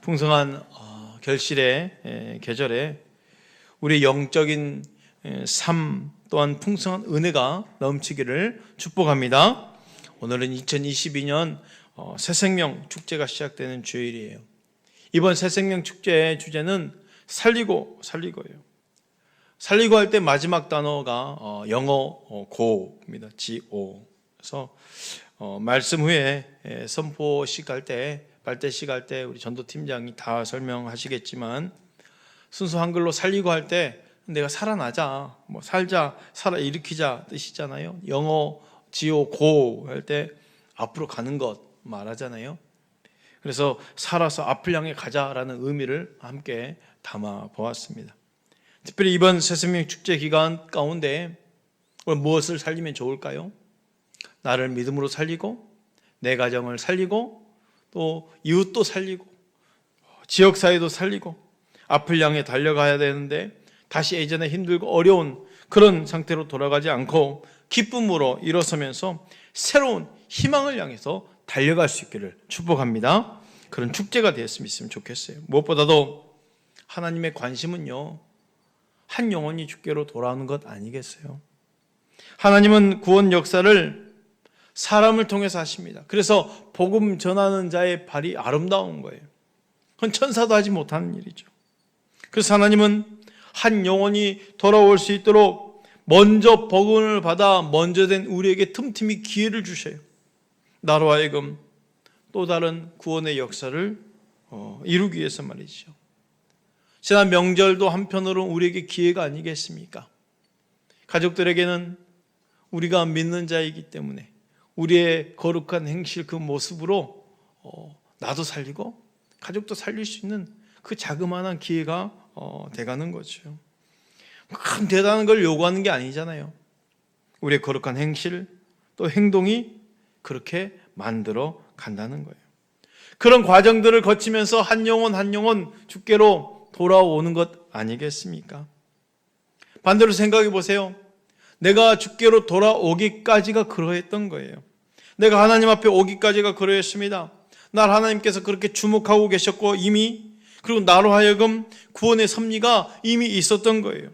풍성한 결실의 계절에 우리 영적인 삶 또한 풍성한 은혜가 넘치기를 축복합니다. 오늘은 2022년 새생명 축제가 시작되는 주일이에요. 이번 새생명 축제의 주제는 살리고예요. 살리고 할 때 마지막 단어가 영어 go입니다. Go. 그래서 말씀 후에 선포식 할 때, 발대식 할 때 우리 전도팀장이 다 설명하시겠지만, 순수 한글로 살리고 할 때 내가 살아나자, 살자, 살아 일으키자 뜻이잖아요. 영어 go 할 때 앞으로 가는 것 말하잖아요. 그래서 살아서 앞을 향해 가자라는 의미를 함께 담아 보았습니다. 특별히 이번 새생명 축제 기간 가운데 무엇을 살리면 좋을까요? 나를 믿음으로 살리고, 내 가정을 살리고, 또 이웃도 살리고, 지역사회도 살리고, 앞을 향해 달려가야 되는데 다시 예전에 힘들고 어려운 그런 상태로 돌아가지 않고 기쁨으로 일어서면서 새로운 희망을 향해서 달려갈 수 있기를 축복합니다. 그런 축제가 되었으면 좋겠어요. 무엇보다도 하나님의 관심은요, 한 영혼이 주께로 돌아오는 것 아니겠어요? 하나님은 구원 역사를 사람을 통해서 하십니다. 그래서 복음 전하는 자의 발이 아름다운 거예요. 그건 천사도 하지 못하는 일이죠. 그래서 하나님은 한 영혼이 돌아올 수 있도록 먼저 복음을 받아 먼저 된 우리에게 틈틈이 기회를 주셔요. 나로 하여금 또 다른 구원의 역사를 이루기 위해서 말이죠. 지난 명절도 한편으로 우리에게 기회가 아니겠습니까? 가족들에게는 우리가 믿는 자이기 때문에 우리의 거룩한 행실 그 모습으로 나도 살리고 가족도 살릴 수 있는 그 자그마한 기회가 돼가는 거죠. 큰 대단한 걸 요구하는 게 아니잖아요. 우리의 거룩한 행실 또 행동이 그렇게 만들어 간다는 거예요. 그런 과정들을 거치면서 한 영혼 한 영혼 주께로 돌아오는 것 아니겠습니까? 반대로 생각해 보세요. 내가 주께로 돌아오기까지가 그러했던 거예요. 내가 하나님 앞에 오기까지가 그러했습니다. 날 하나님께서 그렇게 주목하고 계셨고 이미, 그리고 나로 하여금 구원의 섭리가 이미 있었던 거예요.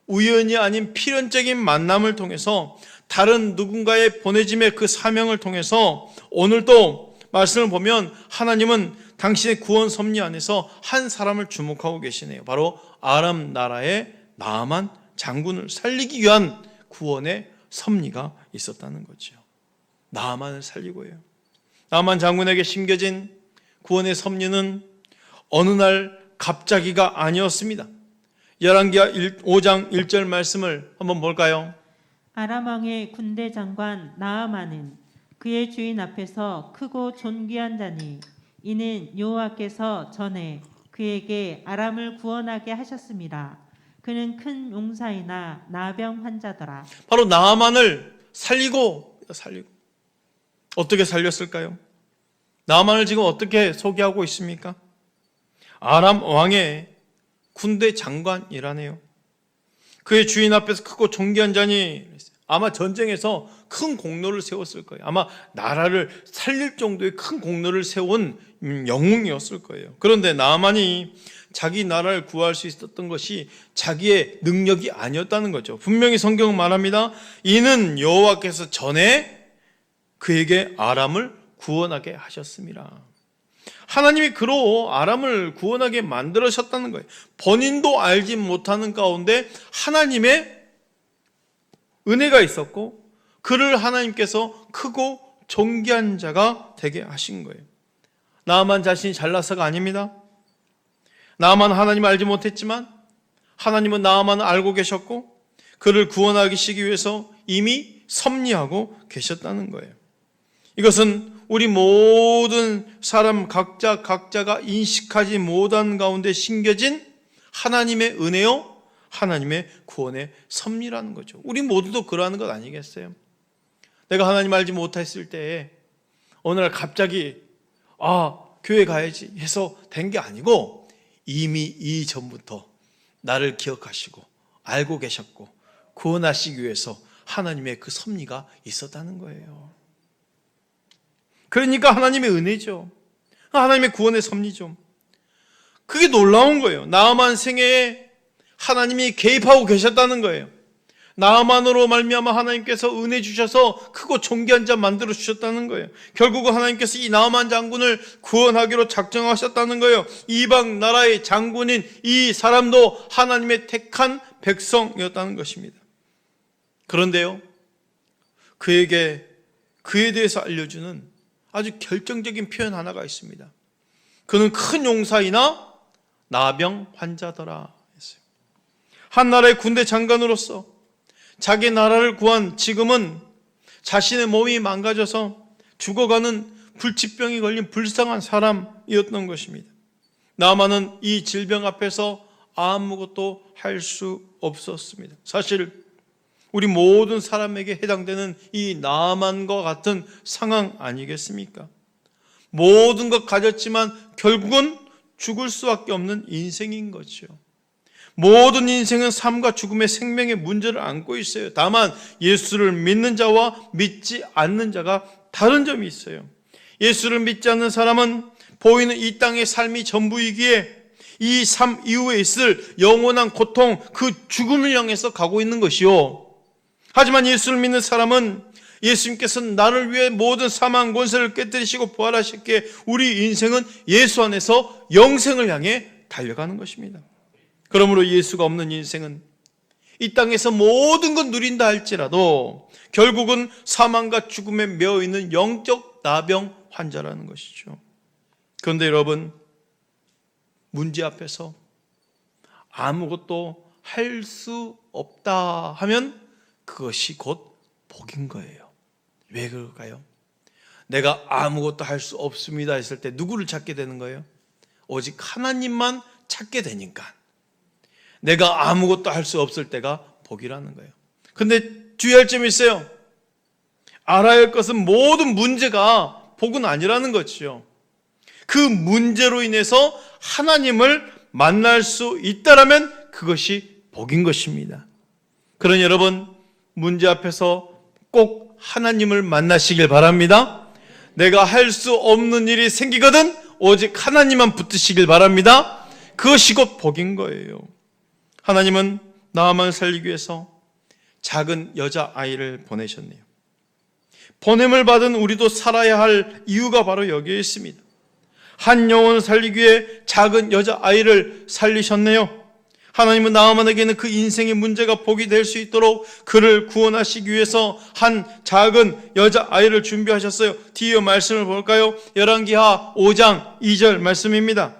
우연이 아닌 필연적인 만남을 통해서 다른 누군가의 보내짐의 그 사명을 통해서 오늘도 말씀을 보면 하나님은 당신의 구원 섭리 안에서 한 사람을 주목하고 계시네요. 바로 아람 나라의 나아만 장군을 살리기 위한 구원의 섭리가 있었다는 거죠. 나아만을 살리고요. 나아만 장군에게 심겨진 구원의 섭리는 어느 날 갑자기가 아니었습니다. 열왕기하 5장 1절 말씀을 한번 볼까요? 아람 왕의 군대 장관 나아만은 그의 주인 앞에서 크고 존귀한 자니 이는 여호와께서 전에 그에게 아람을 구원하게 하셨습니다. 그는 큰 용사이나 나병 환자더라. 바로 나아만을 살리고 어떻게 살렸을까요? 나아만을 지금 어떻게 소개하고 있습니까? 아람 왕의 군대 장관이라네요. 그의 주인 앞에서 크고 존귀한 자니 아마 전쟁에서 큰 공로를 세웠을 거예요. 아마 나라를 살릴 정도의 큰 공로를 세운 영웅이었을 거예요. 그런데 나아만이 자기 나라를 구할 수 있었던 것이 자기의 능력이 아니었다는 거죠. 분명히 성경은 말합니다. 이는 여호와께서 전에 그에게 아람을 구원하게 하셨습니다. 하나님이 그로 아람을 구원하게 만들으셨다는 거예요. 본인도 알지 못하는 가운데 하나님의 은혜가 있었고 그를 하나님께서 크고 존귀한 자가 되게 하신 거예요. 나아만 자신이 잘나서가 아닙니다. 나아만 하나님 알지 못했지만 하나님은 나아만을 알고 계셨고 그를 구원하시기 위해서 이미 섭리하고 계셨다는 거예요. 이것은 우리 모든 사람 각자가 인식하지 못한 가운데 심겨진 하나님의 은혜요, 하나님의 구원의 섭리라는 거죠. 우리 모두도 그러하는 것 아니겠어요? 내가 하나님 알지 못했을 때에 어느 날 갑자기 교회 가야지 해서 된 게 아니고 이미 이전부터 나를 기억하시고 알고 계셨고 구원하시기 위해서 하나님의 그 섭리가 있었다는 거예요. 그러니까 하나님의 은혜죠. 하나님의 구원의 섭리죠. 그게 놀라운 거예요. 나아만 생애에 하나님이 개입하고 계셨다는 거예요. 나아만으로 말미암아 하나님께서 은혜 주셔서 크고 존귀한 자 만들어 주셨다는 거예요. 결국은 하나님께서 이 나아만 장군을 구원하기로 작정하셨다는 거예요. 이방 나라의 장군인 이 사람도 하나님의 택한 백성이었다는 것입니다. 그런데요, 그에 대해서 알려주는 아주 결정적인 표현 하나가 있습니다. 그는 큰 용사이나 나병 환자더라 했어요. 한 나라의 군대 장관으로서 자기 나라를 구한 지금은 자신의 몸이 망가져서 죽어가는 불치병이 걸린 불쌍한 사람이었던 것입니다. 나아만은 이 질병 앞에서 아무것도 할 수 없었습니다. 사실 우리 모든 사람에게 해당되는 이 나아만과 같은 상황 아니겠습니까? 모든 것 가졌지만 결국은 죽을 수밖에 없는 인생인 거죠. 모든 인생은 삶과 죽음의 생명의 문제를 안고 있어요. 다만 예수를 믿는 자와 믿지 않는 자가 다른 점이 있어요. 예수를 믿지 않는 사람은 보이는 이 땅의 삶이 전부이기에 이 삶 이후에 있을 영원한 고통, 그 죽음을 향해서 가고 있는 것이요. 하지만 예수를 믿는 사람은 예수님께서는 나를 위해 모든 사망 권세를 깨뜨리시고 부활하셨기에 우리 인생은 예수 안에서 영생을 향해 달려가는 것입니다. 그러므로 예수가 없는 인생은 이 땅에서 모든 건 누린다 할지라도 결국은 사망과 죽음에 매어 있는 영적 나병 환자라는 것이죠. 그런데 여러분, 문제 앞에서 아무것도 할 수 없다 하면 그것이 곧 복인 거예요. 왜 그럴까요? 내가 아무것도 할 수 없습니다 했을 때 누구를 찾게 되는 거예요? 오직 하나님만 찾게 되니까. 내가 아무것도 할 수 없을 때가 복이라는 거예요. 근데 주의할 점이 있어요. 알아야 할 것은 모든 문제가 복은 아니라는 거죠. 그 문제로 인해서 하나님을 만날 수 있다라면 그것이 복인 것입니다. 그러니 여러분, 문제 앞에서 꼭 하나님을 만나시길 바랍니다. 내가 할 수 없는 일이 생기거든 오직 하나님만 붙드시길 바랍니다. 그것이 곧 복인 거예요. 하나님은 나아만을 살리기 위해서 작은 여자아이를 보내셨네요. 보냄을 받은 우리도 살아야 할 이유가 바로 여기에 있습니다. 한 영혼을 살리기 위해 작은 여자아이를 살리셨네요. 하나님은 나아만에게는 그 인생의 문제가 복이 될 수 있도록 그를 구원하시기 위해서 한 작은 여자아이를 준비하셨어요. 뒤에 말씀을 볼까요? 열왕기하 5장 2절 말씀입니다.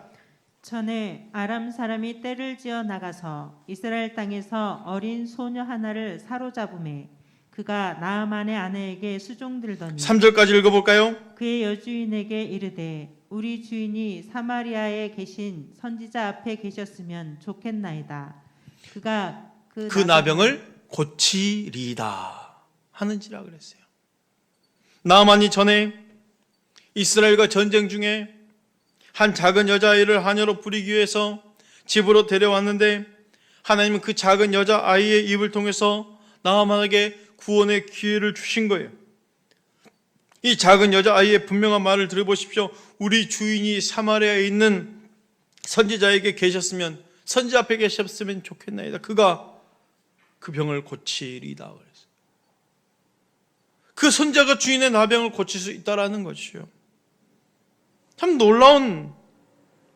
전에 아람 사람이 떼를 지어 나가서 이스라엘 땅에서 어린 소녀 하나를 사로잡음에 그가 나아만의 아내에게 수종들더니 3절까지 읽어볼까요? 그의 여주인에게 이르되 우리 주인이 사마리아에 계신 선지자 앞에 계셨으면 좋겠나이다. 그가 그 나병을 고치리이다 하는지라 그랬어요. 나아만이 전에 이스라엘과 전쟁 중에 한 작은 여자아이를 하녀로 부리기 위해서 집으로 데려왔는데 하나님은 그 작은 여자아이의 입을 통해서 나아만에게 구원의 기회를 주신 거예요. 이 작은 여자아이의 분명한 말을 들어보십시오. 우리 주인이 사마리아에 있는 선지자에게 계셨으면, 선지자 앞에 계셨으면 좋겠나이다. 그가 그 병을 고치리이다 그랬어요. 그 선지자가 주인의 나병을 고칠 수 있다라는 것이죠. 참 놀라운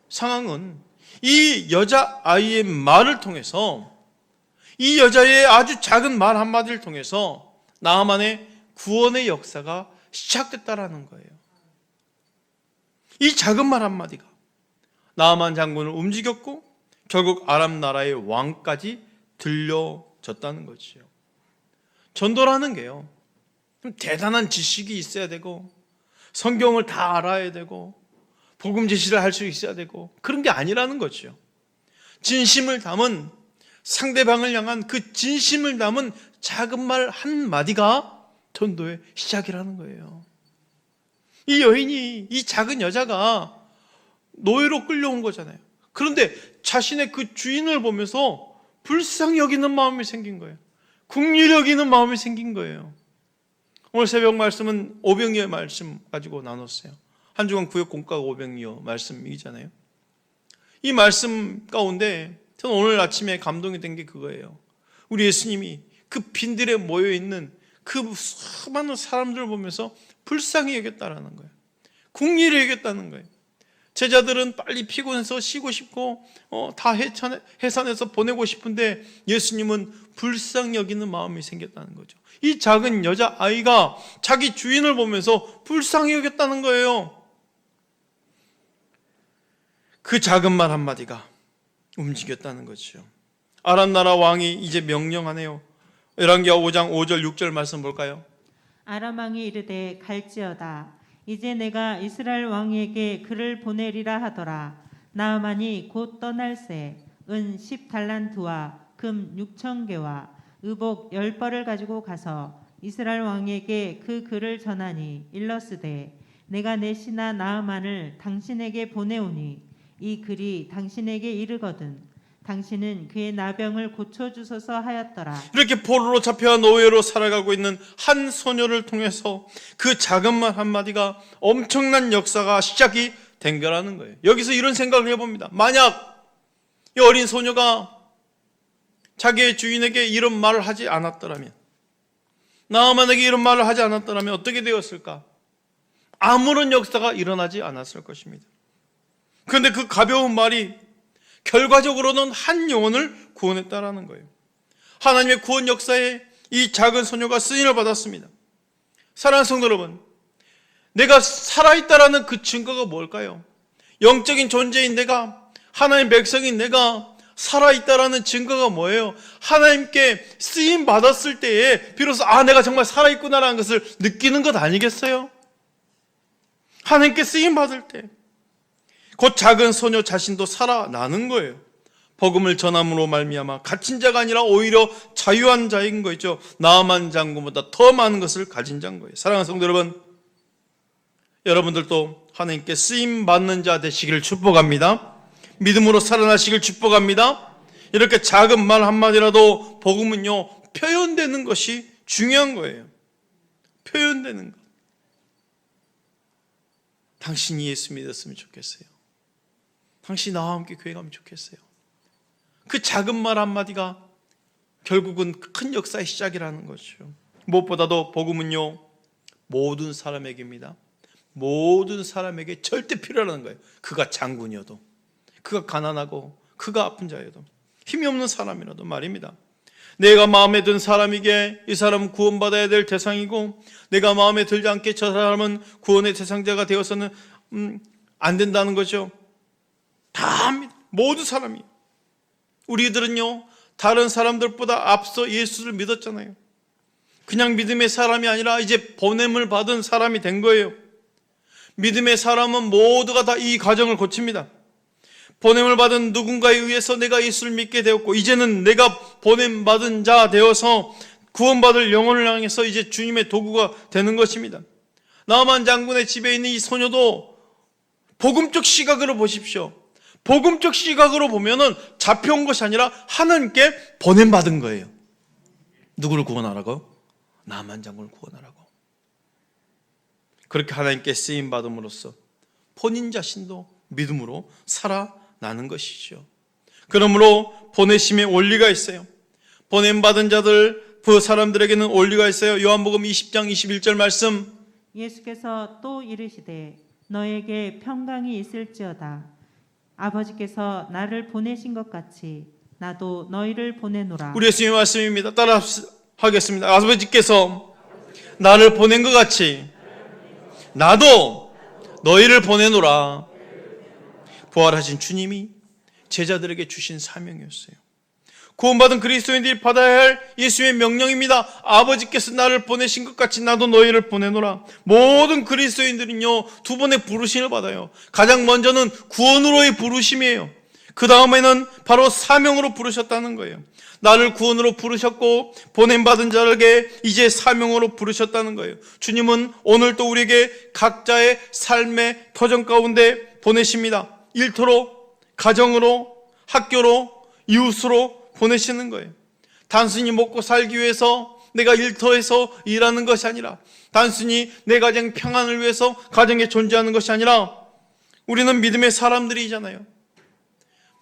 상황은 이 여자아이의 말을 통해서, 이 여자의 아주 작은 말 한마디를 통해서 나아만의 구원의 역사가 시작됐다라는 거예요. 이 작은 말 한마디가 나아만 장군을 움직였고 결국 아람 나라의 왕까지 들려졌다는 거지요. 전도라는 게요, 좀 대단한 지식이 있어야 되고 성경을 다 알아야 되고 복음 제시를 할 수 있어야 되고 그런 게 아니라는 거죠. 진심을 담은, 상대방을 향한 그 진심을 담은 작은 말 한마디가 전도의 시작이라는 거예요. 이 여인이, 이 작은 여자가 노예로 끌려온 거잖아요. 그런데 자신의 그 주인을 보면서 불쌍히 여기는 마음이 생긴 거예요. 긍휼히 여기는 마음이 생긴 거예요. 오늘 새벽 말씀은 오병이어 말씀 가지고 나눴어요. 한 주간 구역 공과가 오병이어 말씀이잖아요. 이 말씀 가운데 저는 오늘 아침에 감동이 된 게 그거예요. 우리 예수님이 그 빈들에 모여있는 그 수많은 사람들을 보면서 불쌍히 여겼다라는 거예요. 궁리를 여겼다는 거예요. 제자들은 빨리 피곤해서 쉬고 싶고 다 해산해서 보내고 싶은데 예수님은 불쌍히 여기는 마음이 생겼다는 거죠. 이 작은 여자아이가 자기 주인을 보면서 불쌍히 여겼다는 거예요. 그 작은 말 한마디가 움직였다는 거죠. 아람 나라 왕이 이제 명령하네요. 열왕기하 5장 5절 6절 말씀 볼까요? 아람 왕이 이르되 갈지어다. 이제 내가 이스라엘 왕에게 그를 보내리라 하더라. 나아만이 곧 떠날새 은 10달란트와 금 6,000개와 의복 10벌을 가지고 가서 이스라엘 왕에게 그 글을 전하니 일러스되 내가 내 신하 나아만을 당신에게 보내오니 이 글이 당신에게 이르거든 당신은 그의 나병을 고쳐주소서 하였더라. 이렇게 포로로 잡혀 노예로 살아가고 있는 한 소녀를 통해서 그 작은 말 한마디가 엄청난 역사가 시작이 된 거라는 거예요. 여기서 이런 생각을 해봅니다. 만약 이 어린 소녀가 자기의 주인에게 이런 말을 하지 않았더라면, 나아만에게 이런 말을 하지 않았더라면 어떻게 되었을까? 아무런 역사가 일어나지 않았을 것입니다. 그런데 그 가벼운 말이 결과적으로는 한 영혼을 구원했다라는 거예요. 하나님의 구원 역사에 이 작은 소녀가 쓰임을 받았습니다. 사랑하는 성도 여러분, 내가 살아있다라는 그 증거가 뭘까요? 영적인 존재인 내가, 하나님의 백성인 내가 살아있다라는 증거가 뭐예요? 하나님께 쓰임 받았을 때에 비로소 내가 정말 살아있구나라는 것을 느끼는 것 아니겠어요? 하나님께 쓰임 받을 때 곧 작은 소녀 자신도 살아나는 거예요. 복음을 전함으로 말미암아 갇힌 자가 아니라 오히려 자유한 자인 거죠. 나아만 장군보다 더 많은 것을 가진 자인 거예요. 사랑하는 성도 여러분, 여러분들도 하나님께 쓰임 받는 자 되시기를 축복합니다. 믿음으로 살아나시길 축복합니다. 이렇게 작은 말 한마디라도 복음은요 표현되는 것이 중요한 거예요. 표현되는 것. 당신이 예수 믿었으면 좋겠어요. 당신이 나와 함께 교회 가면 좋겠어요. 그 작은 말 한마디가 결국은 큰 역사의 시작이라는 거죠. 무엇보다도 복음은요 모든 사람에게입니다. 모든 사람에게 절대 필요하다는 거예요. 그가 장군이어도, 그가 가난하고, 그가 아픈 자여도, 힘이 없는 사람이라도 말입니다. 내가 마음에 든 사람에게 이 사람은 구원받아야 될 대상이고, 내가 마음에 들지 않게 저 사람은 구원의 대상자가 되어서는 안 된다는 거죠. 다 합니다. 모든 사람이. 우리들은요 다른 사람들보다 앞서 예수를 믿었잖아요. 그냥 믿음의 사람이 아니라 이제 보냄을 받은 사람이 된 거예요. 믿음의 사람은 모두가 다 이 과정을 거칩니다. 보냄을 받은 누군가에 의해서 내가 예수를 믿게 되었고, 이제는 내가 보냄 받은 자 되어서 구원받을 영혼을 향해서 이제 주님의 도구가 되는 것입니다. 나아만 장군의 집에 있는 이 소녀도 복음적 시각으로 보십시오. 복음적 시각으로 보면은 잡혀온 것이 아니라 하나님께 보냄받은 거예요. 누구를 구원하라고? 나아만 장군을 구원하라고. 그렇게 하나님께 쓰임받음으로써 본인 자신도 믿음으로 살아나는 것이죠. 그러므로 보내심의 원리가 있어요. 보냄받은 자들, 그 사람들에게는 원리가 있어요. 요한복음 20장 21절 말씀, 예수께서 또 이르시되 너에게 평강이 있을지어다. 아버지께서 나를 보내신 것 같이 나도 너희를 보내노라. 우리 예수님의 말씀입니다. 따라 하겠습니다. 아버지께서 나를 보낸 것 같이 나도 너희를 보내노라. 부활하신 주님이 제자들에게 주신 사명이었어요. 구원받은 그리스도인들이 받아야 할 예수의 명령입니다. 아버지께서 나를 보내신 것 같이 나도 너희를 보내노라. 모든 그리스도인들은요 두 번의 부르심을 받아요. 가장 먼저는 구원으로의 부르심이에요. 그 다음에는 바로 사명으로 부르셨다는 거예요. 나를 구원으로 부르셨고 보냄받은 자에게 이제 사명으로 부르셨다는 거예요. 주님은 오늘 또 우리에게 각자의 삶의 터전 가운데 보내십니다. 일터로, 가정으로, 학교로, 이웃으로 보내시는 거예요. 단순히 먹고 살기 위해서 내가 일터에서 일하는 것이 아니라 단순히 내 가정 평안을 위해서 가정에 존재하는 것이 아니라 우리는 믿음의 사람들이잖아요.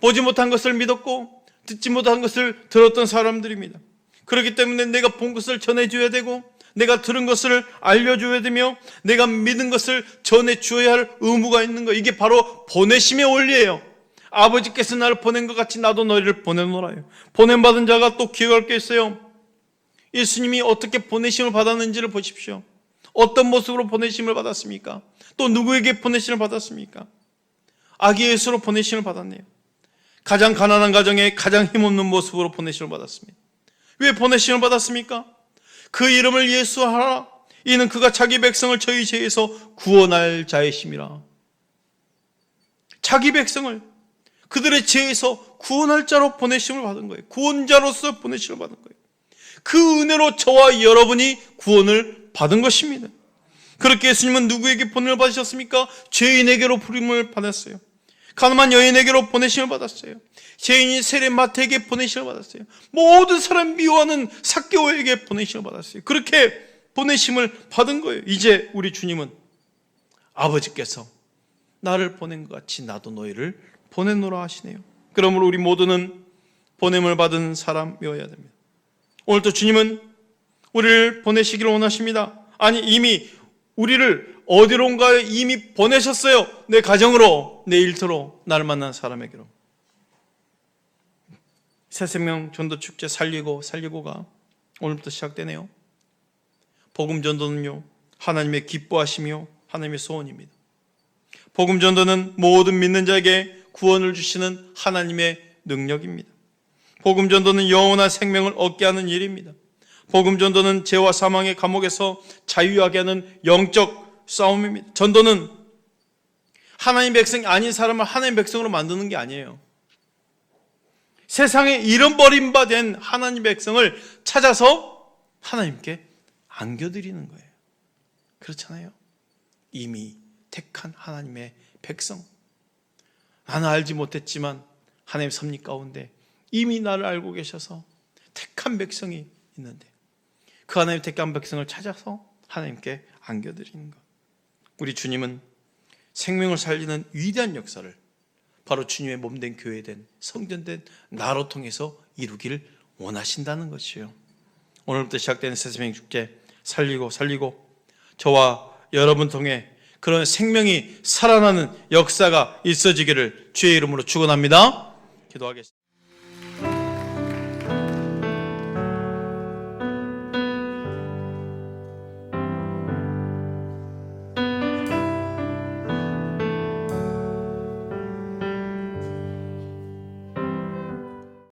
보지 못한 것을 믿었고 듣지 못한 것을 들었던 사람들입니다. 그렇기 때문에 내가 본 것을 전해줘야 되고 내가 들은 것을 알려줘야 되며 내가 믿은 것을 전해줘야 할 의무가 있는 거. 이게 바로 보내심의 원리예요. 아버지께서 나를 보낸 것 같이 나도 너희를 보내노라요. 보냄받은 자가 또 기억할 게 있어요. 예수님이 어떻게 보내심을 받았는지를 보십시오. 어떤 모습으로 보내심을 받았습니까? 또 누구에게 보내심을 받았습니까? 아기 예수로 보내심을 받았네요. 가장 가난한 가정에 가장 힘없는 모습으로 보내심을 받았습니다. 왜 보내심을 받았습니까? 그 이름을 예수하라. 이는 그가 자기 백성을 저희 죄에서 구원할 자이심이라. 자기 백성을 그들의 죄에서 구원할 자로 보내심을 받은 거예요. 구원자로서 보내심을 받은 거예요. 그 은혜로 저와 여러분이 구원을 받은 것입니다. 그렇게 예수님은 누구에게 보냄을 받으셨습니까? 죄인에게로 부름을 받았어요. 가늠한 여인에게로 보내심을 받았어요. 죄인인 세례마태에게 보내심을 받았어요. 모든 사람 미워하는 삭개오에게 보내심을 받았어요. 그렇게 보내심을 받은 거예요. 이제 우리 주님은 아버지께서 나를 보낸 것 같이 나도 너희를 보내노라 하시네요. 그러므로 우리 모두는 보냄을 받은 사람이어야 됩니다. 오늘도 주님은 우리를 보내시기를 원하십니다. 아니 이미 우리를 어디론가에 이미 보내셨어요. 내 가정으로, 내 일터로, 나를 만난 사람에게로. 새생명 전도축제 살리고가 오늘부터 시작되네요. 복음 전도는요, 하나님의 기뻐하시며 하나님의 소원입니다. 복음 전도는 모든 믿는 자에게 구원을 주시는 하나님의 능력입니다. 복음 전도는 영원한 생명을 얻게 하는 일입니다. 복음 전도는 죄와 사망의 감옥에서 자유하게 하는 영적 싸움입니다. 전도는 하나님 백성이 아닌 사람을 하나님 백성으로 만드는 게 아니에요. 세상에 잃어버린 바 된 하나님 백성을 찾아서 하나님께 안겨드리는 거예요. 그렇잖아요. 이미 택한 하나님의 백성. 나는 알지 못했지만 하나님의 섭리 가운데 이미 나를 알고 계셔서 택한 백성이 있는데 그 하나님의 택한 백성을 찾아서 하나님께 안겨드리는 것. 우리 주님은 생명을 살리는 위대한 역사를 바로 주님의 몸된 교회된 성전된 나로 통해서 이루기를 원하신다는 것이요. 오늘부터 시작되는 새생명 축제 살리고 저와 여러분 통해 그런 생명이 살아나는 역사가 있어지기를 주의 이름으로 축원합니다. 기도하겠습니다.